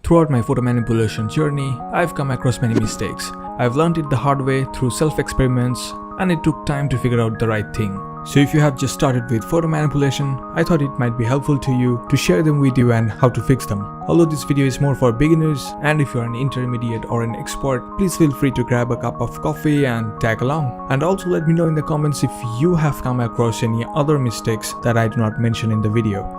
Throughout my photo manipulation journey, I've come across many mistakes. I've learned it the hard way through self-experiments, and it took time to figure out the right thing. So if you have just started with photo manipulation, I thought it might be helpful to you to share them with you and how to fix them. Although this video is more for beginners, and if you're an intermediate or an expert, please feel free to grab a cup of coffee and tag along. And also let me know in the comments if you have come across any other mistakes that I do not mention in the video.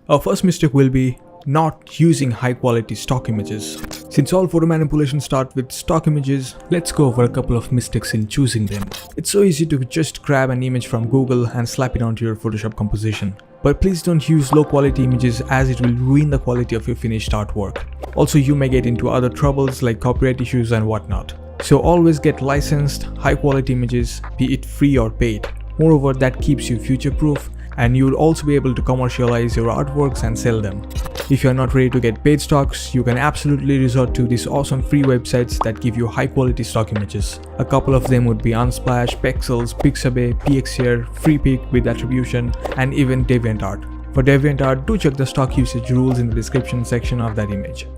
Our first mistake will be not using high quality stock images. Since all photo manipulation start with stock images, let's go over a couple of mistakes in choosing them. It's so easy to just grab an image from Google and slap it onto your Photoshop composition. But please don't use low quality images, as it will ruin the quality of your finished artwork. Also, you may get into other troubles like copyright issues and whatnot. So always get licensed, high quality images, be it free or paid. Moreover, that keeps you future proof, and you will also be able to commercialize your artworks and sell them. If you are not ready to get paid stocks, you can absolutely resort to these awesome free websites that give you high quality stock images. A couple of them would be Unsplash, Pexels, Pixabay, PXHere, FreePic with attribution, and even DeviantArt. For DeviantArt, do check the stock usage rules in the description section of that image.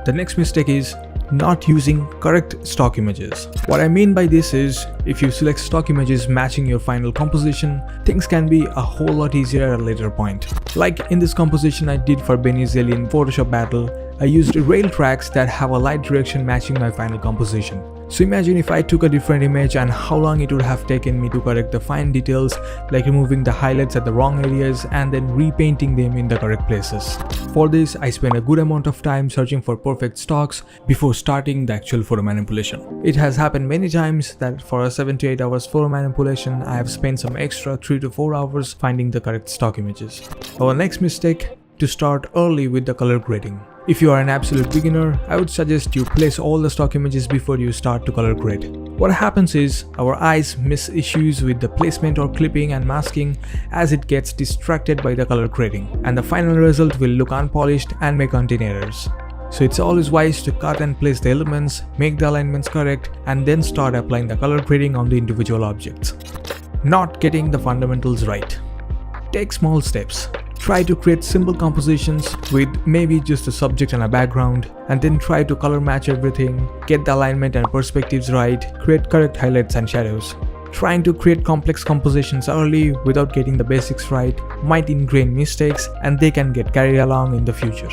The next mistake is not using correct stock images. What I mean by this is, if you select stock images matching your final composition, things can be a whole lot easier at a later point. Like in this composition I did for Benny's Alien Photoshop battle, I used rail tracks that have a light direction matching my final composition. So imagine if I took a different image and how long it would have taken me to correct the fine details, like removing the highlights at the wrong areas and then repainting them in the correct places. For this, I spent a good amount of time searching for perfect stocks before starting the actual photo manipulation. It has happened many times that for a 7 to 8 hours photo manipulation, I have spent some extra 3 to 4 hours finding the correct stock images. Our next mistake, to start early with the color grading. If you are an absolute beginner, I would suggest you place all the stock images before you start to color grade. What happens is, our eyes miss issues with the placement or clipping and masking as it gets distracted by the color grading, and the final result will look unpolished and may contain errors. So it's always wise to cut and place the elements, make the alignments correct, and then start applying the color grading on the individual objects. Not getting the fundamentals right. Take small steps. Try to create simple compositions with maybe just a subject and a background, and then try to color match everything, get the alignment and perspectives right, create correct highlights and shadows. Trying to create complex compositions early without getting the basics right might ingrain mistakes, and they can get carried along in the future.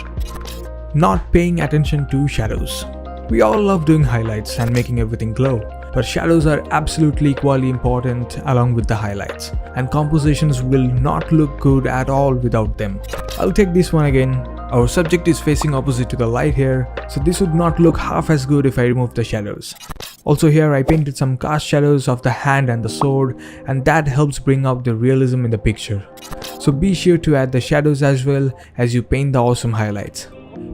Not paying attention to shadows. We all love doing highlights and making everything glow, but shadows are absolutely equally important along with the highlights, and compositions will not look good at all without them. I'll take this one again. Our subject is facing opposite to the light here, so this would not look half as good if I remove the shadows. Also here I painted some cast shadows of the hand and the sword, and that helps bring out the realism in the picture. So be sure to add the shadows as well as you paint the awesome highlights.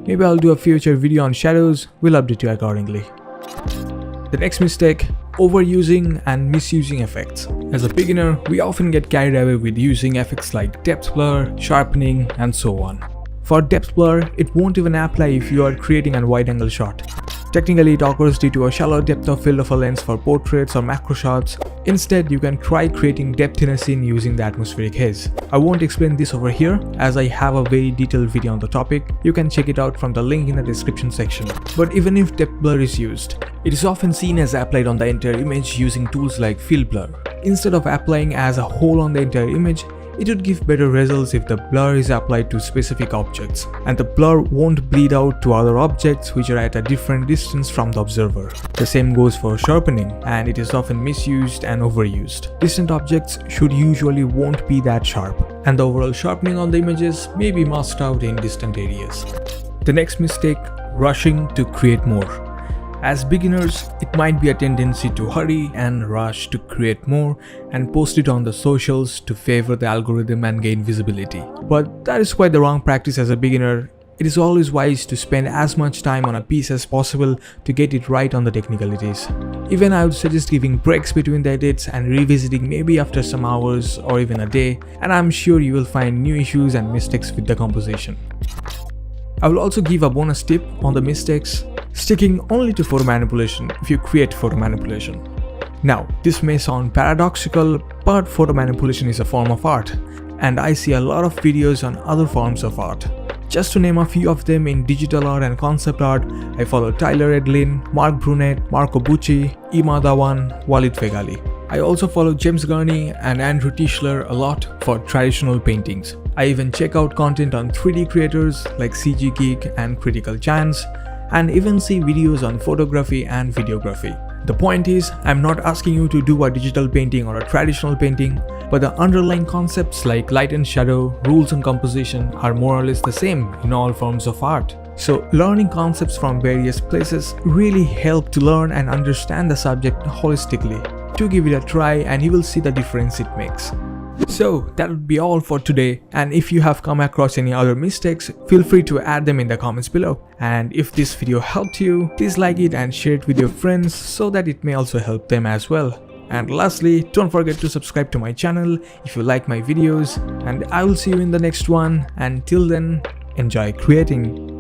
Maybe I'll do a future video on shadows, we'll update you accordingly. The next mistake, overusing and misusing effects. As a beginner, we often get carried away with using effects like depth blur, sharpening, and so on. For depth blur, it won't even apply if you are creating a wide angle shot. Technically, it occurs due to a shallow depth of field of a lens for portraits or macro shots. Instead, you can try creating depth in a scene using the atmospheric haze. I won't explain this over here, as I have a very detailed video on the topic. You can check it out from the link in the description section. But even if depth blur is used, it is often seen as applied on the entire image using tools like field blur. Instead of applying as a whole on the entire image, it would give better results if the blur is applied to specific objects, and the blur won't bleed out to other objects which are at a different distance from the observer. The same goes for sharpening, and it is often misused and overused. Distant objects should usually won't be that sharp, and the overall sharpening on the images may be masked out in distant areas. The next mistake, rushing to create more. As beginners, it might be a tendency to hurry and rush to create more and post it on the socials to favor the algorithm and gain visibility. But that is quite the wrong practice as a beginner. It is always wise to spend as much time on a piece as possible to get it right on the technicalities. Even I would suggest giving breaks between the edits and revisiting maybe after some hours or even a day, and I'm sure you will find new issues and mistakes with the composition. I will also give a bonus tip on the mistakes. Sticking only to photo manipulation if you create photo manipulation. Now, this may sound paradoxical, but photo manipulation is a form of art, and I see a lot of videos on other forms of art. Just to name a few of them in digital art and concept art, I follow Tyler Edlin, Mark Brunet, Marco Bucci, Ima Dawan, Walid Fegali. I also follow James Gurney and Andrew Tischler a lot for traditional paintings. I even check out content on 3D creators like CG Geek and Critical Giants, and even see videos on photography and videography. The point is, I'm not asking you to do a digital painting or a traditional painting, but the underlying concepts like light and shadow, rules and composition are more or less the same in all forms of art. So learning concepts from various places really help to learn and understand the subject holistically. Do give it a try and you will see the difference it makes. So that would be all for today, and if you have come across any other mistakes, feel free to add them in the comments below. And if this video helped you, please like it and share it with your friends so that it may also help them as well. And lastly, don't forget to subscribe to my channel if you like my videos, and I will see you in the next one. Until then, enjoy creating.